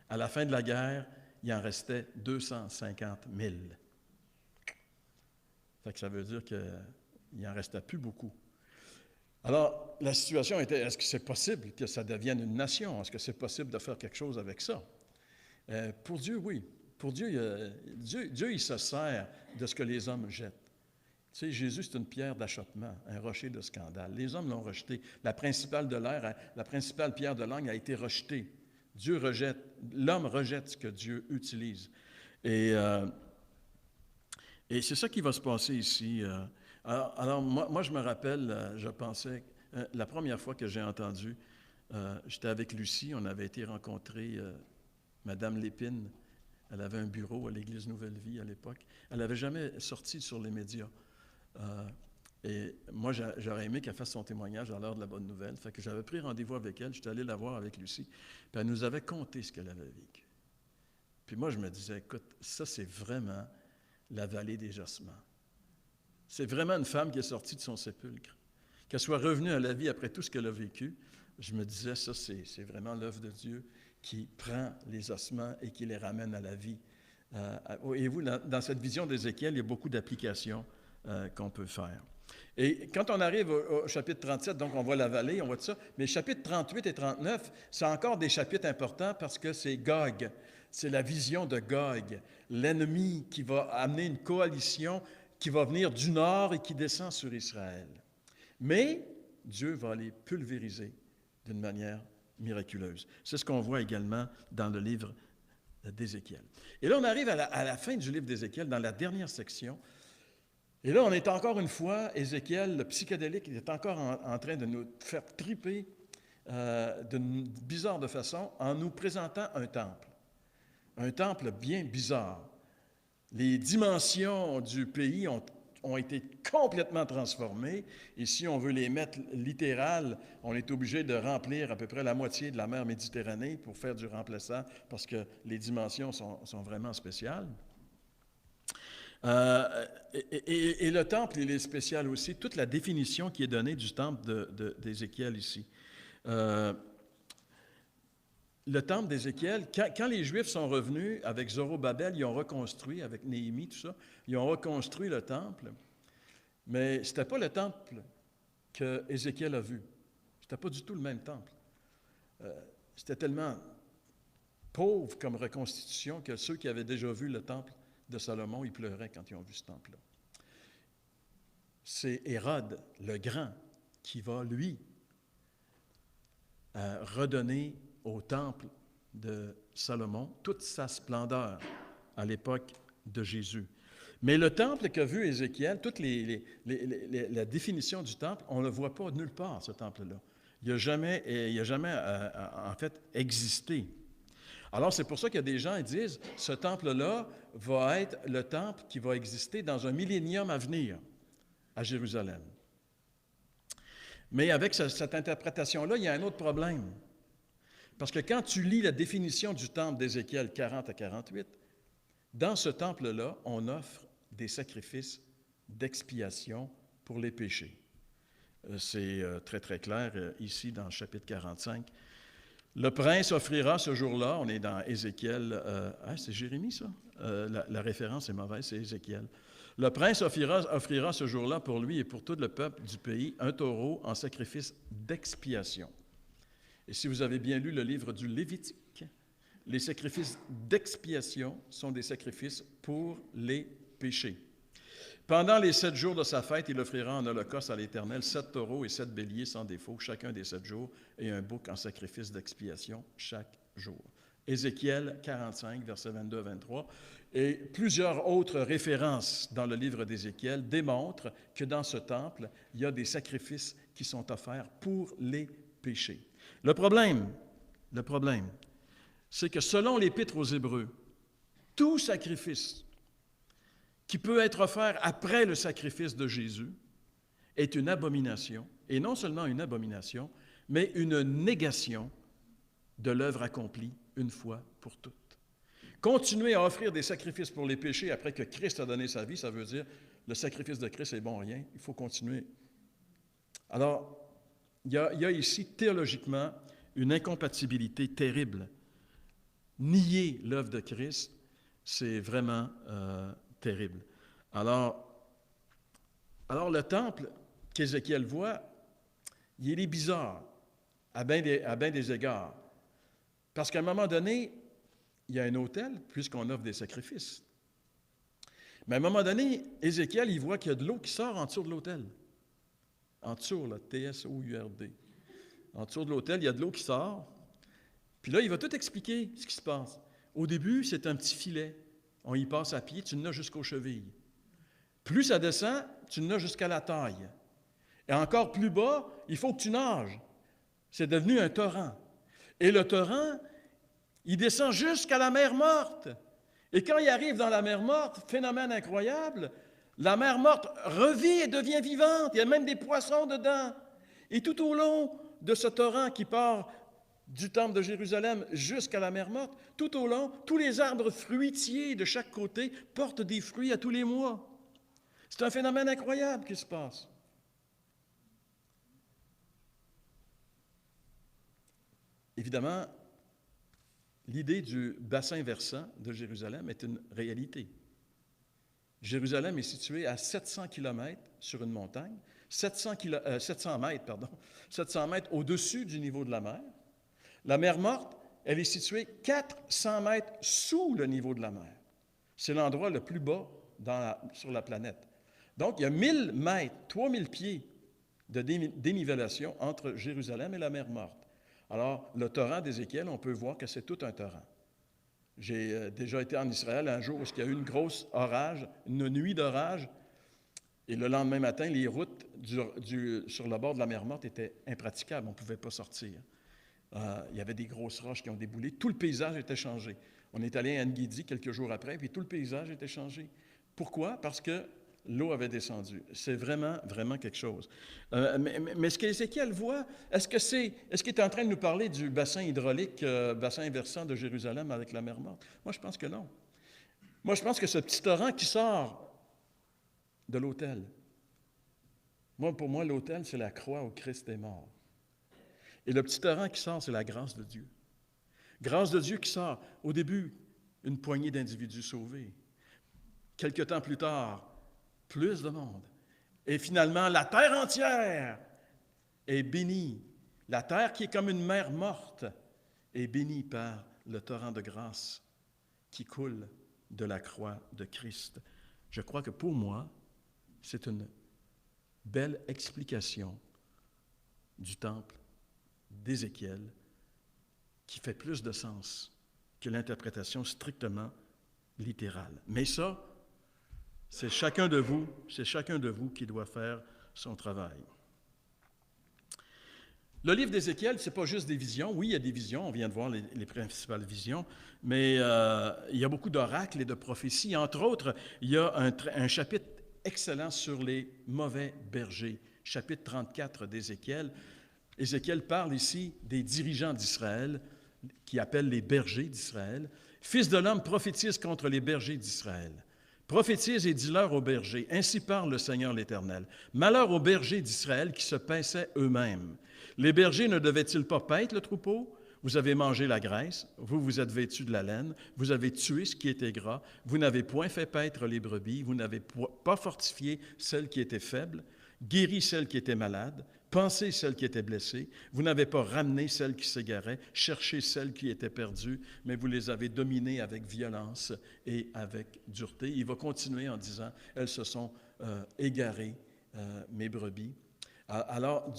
À la fin de la guerre, il en restait 250 000. Ça veut dire qu'il n'en restait plus beaucoup. Alors, la situation était, est-ce que c'est possible que ça devienne une nation? Est-ce que c'est possible de faire quelque chose avec ça? Pour Dieu, oui. Pour Dieu, Dieu, il se sert de ce que les hommes jettent. Tu sais, Jésus, c'est une pierre d'achoppement, un rocher de scandale. Les hommes l'ont rejeté. La principale pierre de langue a été rejetée. L'homme rejette ce que Dieu utilise. Et c'est ça qui va se passer ici. Alors moi, je me rappelle, je pensais, la première fois que j'ai entendu, j'étais avec Lucie, on avait été rencontrer Madame Lépine. Elle avait un bureau à l'Église Nouvelle-Vie à l'époque. Elle n'avait jamais sorti sur les médias. Et moi, j'aurais aimé qu'elle fasse son témoignage à l'heure de la bonne nouvelle. Fait que j'avais pris rendez-vous avec elle, j'étais allé la voir avec Lucie, puis elle nous avait conté ce qu'elle avait vécu. Puis moi, je me disais, écoute, ça, c'est vraiment la vallée des ossements. C'est vraiment une femme qui est sortie de son sépulcre. Qu'elle soit revenue à la vie après tout ce qu'elle a vécu, je me disais, ça, c'est vraiment l'œuvre de Dieu qui prend les ossements et qui les ramène à la vie. Voyez-vous, dans cette vision d'Ézéchiel, il y a beaucoup d'applications qu'on peut faire. Et quand on arrive au chapitre 37, donc on voit la vallée, on voit tout ça, mais chapitres 38 et 39, c'est encore des chapitres importants parce que c'est Gog, c'est la vision de Gog, l'ennemi qui va amener une coalition qui va venir du nord et qui descend sur Israël. Mais Dieu va les pulvériser d'une manière miraculeuse. C'est ce qu'on voit également dans le livre d'Ézéchiel. Et là, on arrive à la fin du livre d'Ézéchiel, dans la dernière section. Et là, on est encore une fois, Ézéchiel, le psychédélique, il est encore en train de nous faire triper d'une bizarre de façon en nous présentant un temple. Un temple bien bizarre. Les dimensions du pays ont été complètement transformées. Et si on veut les mettre littérales, on est obligé de remplir à peu près la moitié de la mer Méditerranée pour faire du remplaçant parce que les dimensions sont vraiment spéciales. Et le temple, il est spécial aussi. Toute la définition qui est donnée du temple d'Ézéchiel ici. Le temple d'Ézéchiel, quand les Juifs sont revenus avec Zorobabel, ils ont reconstruit, avec Néhémie, tout ça, ils ont reconstruit le temple, mais ce n'était pas le temple qu'Ézéchiel a vu. Ce n'était pas du tout le même temple. C'était tellement pauvre comme reconstitution que ceux qui avaient déjà vu le temple de Salomon, ils pleuraient quand ils ont vu ce temple-là. C'est Hérode, le grand, qui va, lui, redonner au temple de Salomon toute sa splendeur à l'époque de Jésus. Mais le temple qu'a vu Ézéchiel, toute la définition du temple, on ne le voit pas nulle part, ce temple-là. Il n'a jamais, en fait, existé. Alors, c'est pour ça qu'il y a des gens qui disent, ce temple-là va être le temple qui va exister dans un millénium à venir à Jérusalem. Mais avec cette interprétation-là, il y a un autre problème. Parce que quand tu lis la définition du temple d'Ézéchiel 40 à 48, dans ce temple-là, on offre des sacrifices d'expiation pour les péchés. C'est très, très clair ici dans le chapitre 45. Le prince offrira ce jour-là, on est dans Ézéchiel, c'est Jérémie ça? La référence est mauvaise, c'est Ézéchiel. Le prince offrira ce jour-là pour lui et pour tout le peuple du pays un taureau en sacrifice d'expiation. Et si vous avez bien lu le livre du Lévitique, les sacrifices d'expiation sont des sacrifices pour les péchés. Pendant les 7 jours de sa fête, il offrira en holocauste à l'Éternel 7 taureaux et 7 béliers sans défaut, chacun des 7 jours, et un bouc en sacrifice d'expiation chaque jour. Ézéchiel 45, versets 22 à 23. Et plusieurs autres références dans le livre d'Ézéchiel démontrent que dans ce temple, il y a des sacrifices qui sont offerts pour les péchés. Le problème, c'est que selon l'Épître aux Hébreux, tout sacrifice qui peut être offert après le sacrifice de Jésus est une abomination, et non seulement une abomination, mais une négation de l'œuvre accomplie une fois pour toutes. Continuer à offrir des sacrifices pour les péchés après que Christ a donné sa vie, ça veut dire le sacrifice de Christ est bon rien, il faut continuer. Alors, il y a ici théologiquement une incompatibilité terrible. Nier l'œuvre de Christ, c'est vraiment terrible. Alors, le temple qu'Ézéchiel voit, il est bizarre à bien des égards. Parce qu'à un moment donné, il y a un autel, puisqu'on offre des sacrifices. Mais à un moment donné, Ézéchiel, il voit qu'il y a de l'eau qui sort en dessous de l'autel. En dessous, là, T-S-O-U-R-D. En dessous de l'autel, il y a de l'eau qui sort. Puis là, il va tout expliquer ce qui se passe. Au début, c'est un petit filet. On y passe à pied, tu en as jusqu'aux chevilles. Plus ça descend, tu en as jusqu'à la taille. Et encore plus bas, il faut que tu nages. C'est devenu un torrent. Et le torrent, il descend jusqu'à la mer morte. Et quand il arrive dans la mer morte, phénomène incroyable, la mer morte revit et devient vivante. Il y a même des poissons dedans. Et tout au long de ce torrent qui part du temple de Jérusalem jusqu'à la mer morte, tout au long, tous les arbres fruitiers de chaque côté portent des fruits à tous les mois. C'est un phénomène incroyable qui se passe. Évidemment, l'idée du bassin versant de Jérusalem est une réalité. Jérusalem est située à 700 kilomètres sur une montagne, 700 mètres, pardon, 700 mètres au-dessus du niveau de la mer. La mer Morte, elle est située 400 mètres sous le niveau de la mer. C'est l'endroit le plus bas sur la planète. Donc, il y a 1000 mètres, 3000 pieds de dénivellation entre Jérusalem et la mer Morte. Alors, le torrent d'Ézéchiel, on peut voir que c'est tout un torrent. J'ai déjà été en Israël un jour où il y a eu une grosse orage, une nuit d'orage, et le lendemain matin, les routes sur le bord de la mer Morte étaient impraticables, on ne pouvait pas sortir. Il y avait des grosses roches qui ont déboulé, tout le paysage était changé. On est allé à Engedi quelques jours après, puis tout le paysage était changé. Pourquoi? Parce que l'eau avait descendu. C'est vraiment, vraiment quelque chose. Mais ce qu'Ézéchiel voit, est-ce qu'il est en train de nous parler du bassin hydraulique, bassin versant de Jérusalem avec la mer Morte? Moi, je pense que non. Moi, je pense que ce petit torrent qui sort de l'autel, pour moi, l'autel, c'est la croix où Christ est mort. Et le petit torrent qui sort, c'est la grâce de Dieu. Grâce de Dieu qui sort. Au début, une poignée d'individus sauvés. Quelque temps plus tard, plus de monde. Et finalement, la terre entière est bénie. La terre qui est comme une mer morte est bénie par le torrent de grâce qui coule de la croix de Christ. Je crois que pour moi, c'est une belle explication du temple d'Ézéchiel qui fait plus de sens que l'interprétation strictement littérale. Mais ça, c'est chacun de vous qui doit faire son travail. Le livre d'Ézéchiel, ce n'est pas juste des visions. Oui, il y a des visions, on vient de voir les principales visions, mais il y a beaucoup d'oracles et de prophéties. Entre autres, il y a un chapitre excellent sur les mauvais bergers, chapitre 34 d'Ézéchiel. Ézéchiel parle ici des dirigeants d'Israël, qui appellent les bergers d'Israël. « Fils de l'homme, prophétise contre les bergers d'Israël. Prophétise et dis-leur aux bergers, ainsi parle le Seigneur l'Éternel. Malheur aux bergers d'Israël qui se paissaient eux-mêmes. Les bergers ne devaient-ils pas paître le troupeau? Vous avez mangé la graisse, vous vous êtes vêtus de la laine, vous avez tué ce qui était gras, vous n'avez point fait paître les brebis, vous n'avez pas fortifié celles qui étaient faibles, guéri celles qui étaient malades, pensé celles qui étaient blessées, vous n'avez pas ramené celles qui s'égaraient, cherché celles qui étaient perdues, mais vous les avez dominées avec violence et avec dureté. » Il va continuer en disant, « Elles se sont égarées, mes brebis. » Alors,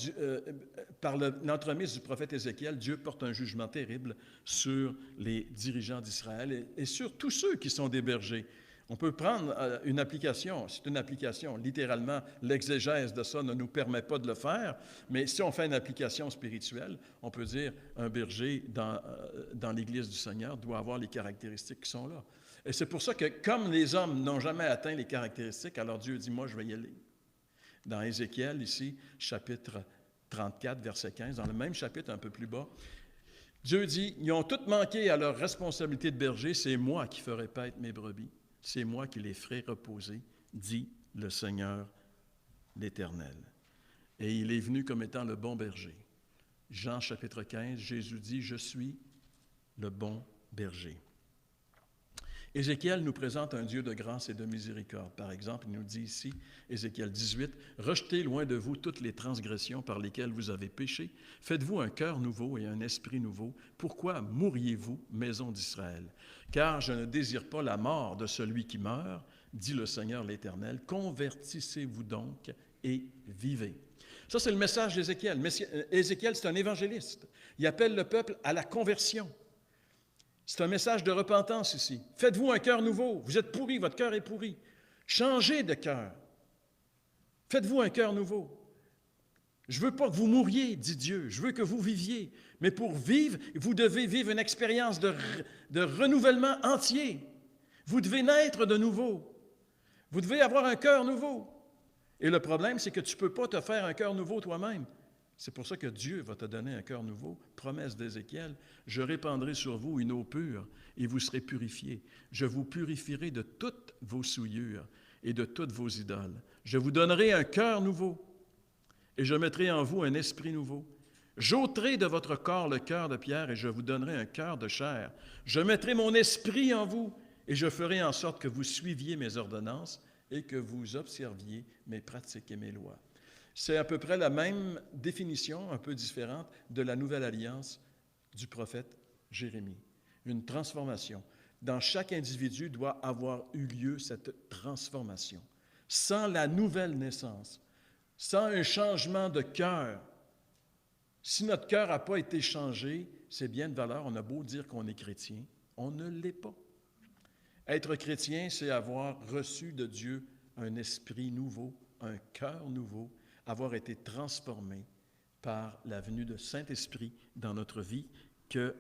par l'entremise du prophète Ézéchiel, Dieu porte un jugement terrible sur les dirigeants d'Israël et sur tous ceux qui sont des bergers. On peut prendre une application, c'est une application, littéralement, l'exégèse de ça ne nous permet pas de le faire, mais si on fait une application spirituelle, on peut dire un berger dans l'Église du Seigneur doit avoir les caractéristiques qui sont là. Et c'est pour ça que, comme les hommes n'ont jamais atteint les caractéristiques, alors Dieu dit, moi, je vais y aller. Dans Ézéchiel, ici, chapitre 34, verset 15, dans le même chapitre un peu plus bas, Dieu dit, ils ont tous manqué à leur responsabilité de berger, c'est moi qui ferai paître mes brebis. C'est moi qui les ferai reposer, dit le Seigneur l'Éternel. Et il est venu comme étant le bon berger. Jean chapitre 15, Jésus dit, « Je suis le bon berger. » Ézéchiel nous présente un Dieu de grâce et de miséricorde. Par exemple, il nous dit ici, Ézéchiel 18, « Rejetez loin de vous toutes les transgressions par lesquelles vous avez péché. Faites-vous un cœur nouveau et un esprit nouveau. Pourquoi mourriez-vous, maison d'Israël? Car je ne désire pas la mort de celui qui meurt, dit le Seigneur l'Éternel. Convertissez-vous donc et vivez. » Ça, c'est le message d'Ézéchiel. Ézéchiel, c'est un évangéliste. Il appelle le peuple à la conversion. C'est un message de repentance ici. Faites-vous un cœur nouveau. Vous êtes pourris, votre cœur est pourri. Changez de cœur. Faites-vous un cœur nouveau. Je ne veux pas que vous mouriez, dit Dieu. Je veux que vous viviez. Mais pour vivre, vous devez vivre une expérience de renouvellement entier. Vous devez naître de nouveau. Vous devez avoir un cœur nouveau. Et le problème, c'est que tu ne peux pas te faire un cœur nouveau toi-même. C'est pour ça que Dieu va te donner un cœur nouveau. Promesse d'Ézéchiel, « Je répandrai sur vous une eau pure et vous serez purifiés. Je vous purifierai de toutes vos souillures et de toutes vos idoles. Je vous donnerai un cœur nouveau et je mettrai en vous un esprit nouveau. J'ôterai de votre corps le cœur de pierre et je vous donnerai un cœur de chair. Je mettrai mon esprit en vous et je ferai en sorte que vous suiviez mes ordonnances et que vous observiez mes pratiques et mes lois. C'est à peu près la même définition, un peu différente, de la nouvelle alliance du prophète Jérémie. Une transformation. Dans chaque individu doit avoir eu lieu cette transformation. Sans la nouvelle naissance, sans un changement de cœur, si notre cœur n'a pas été changé, c'est bien de valeur. On a beau dire qu'on est chrétien, on ne l'est pas. Être chrétien, c'est avoir reçu de Dieu un esprit nouveau, un cœur nouveau, avoir été transformé par la venue de Saint-Esprit dans notre vie, que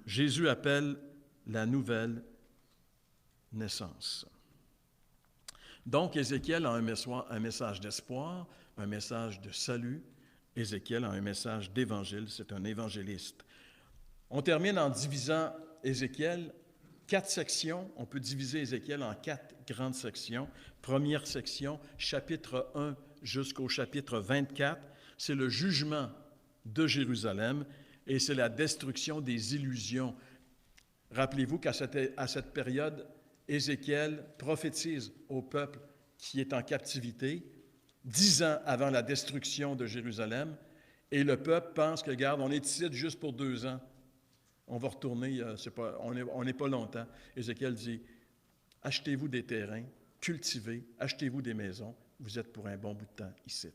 Jésus appelle la nouvelle naissance. Donc, Ézéchiel a un message d'espoir, un message de salut. Ézéchiel a un message d'évangile, c'est un évangéliste. On termine en divisant Ézéchiel, 4 sections. On peut diviser Ézéchiel en 4 grandes sections. Première section, chapitre 1 jusqu'au chapitre 24, c'est le jugement de Jérusalem et c'est la destruction des illusions. Rappelez-vous qu'à cette période, Ézéchiel prophétise au peuple qui est en captivité 10 ans avant la destruction de Jérusalem, et le peuple pense que, regarde, on est ici juste pour 2 ans. On va retourner, on n'est pas longtemps. Ézéchiel dit, achetez-vous des terrains, cultivez, achetez-vous des maisons, vous êtes pour un bon bout de temps ici.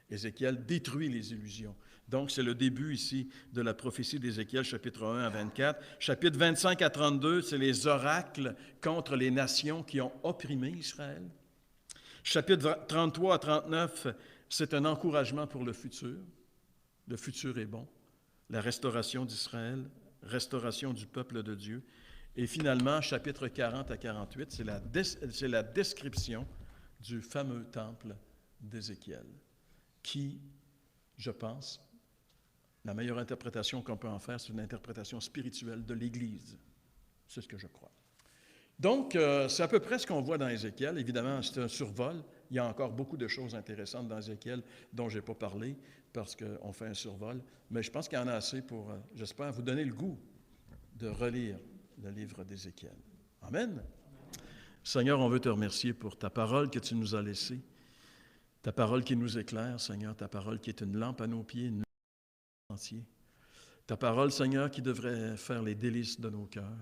Ézéchiel détruit les illusions. Donc, c'est le début ici de la prophétie d'Ézéchiel, chapitre 1 à 24. Chapitre 25 à 32, c'est les oracles contre les nations qui ont opprimé Israël. Chapitre 33 à 39, c'est un encouragement pour le futur. Le futur est bon. La restauration d'Israël, restauration du peuple de Dieu. Et finalement, chapitre 40 à 48, c'est la description du fameux temple d'Ézéchiel, qui, je pense, la meilleure interprétation qu'on peut en faire, c'est une interprétation spirituelle de l'Église. C'est ce que je crois. Donc, c'est à peu près ce qu'on voit dans Ézéchiel. Évidemment, c'est un survol. Il y a encore beaucoup de choses intéressantes dans Ézéchiel dont je n'ai pas parlé parce qu'on fait un survol. Mais je pense qu'il y en a assez pour, j'espère, vous donner le goût de relire le livre d'Ézéchiel. Amen. Seigneur, on veut te remercier pour ta parole que tu nous as laissée, ta parole qui nous éclaire, Seigneur, ta parole qui est une lampe à nos pieds, une lampe entier. Ta parole, Seigneur, qui devrait faire les délices de nos cœurs.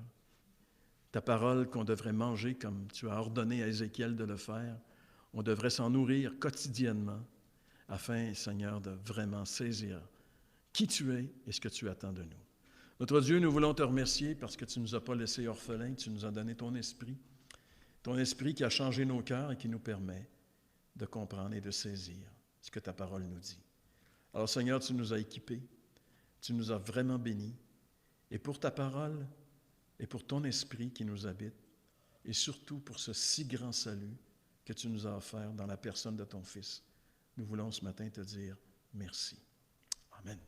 Ta parole qu'on devrait manger comme tu as ordonné à Ézéchiel de le faire. On devrait s'en nourrir quotidiennement afin, Seigneur, de vraiment saisir qui tu es et ce que tu attends de nous. Notre Dieu, nous voulons te remercier parce que tu ne nous as pas laissés orphelins, tu nous as donné ton esprit qui a changé nos cœurs et qui nous permet de comprendre et de saisir ce que ta parole nous dit. Alors, Seigneur, tu nous as équipés, tu nous as vraiment bénis, et pour ta parole et pour ton esprit qui nous habite, et surtout pour ce si grand salut que tu nous as offert dans la personne de ton Fils, nous voulons ce matin te dire merci. Amen.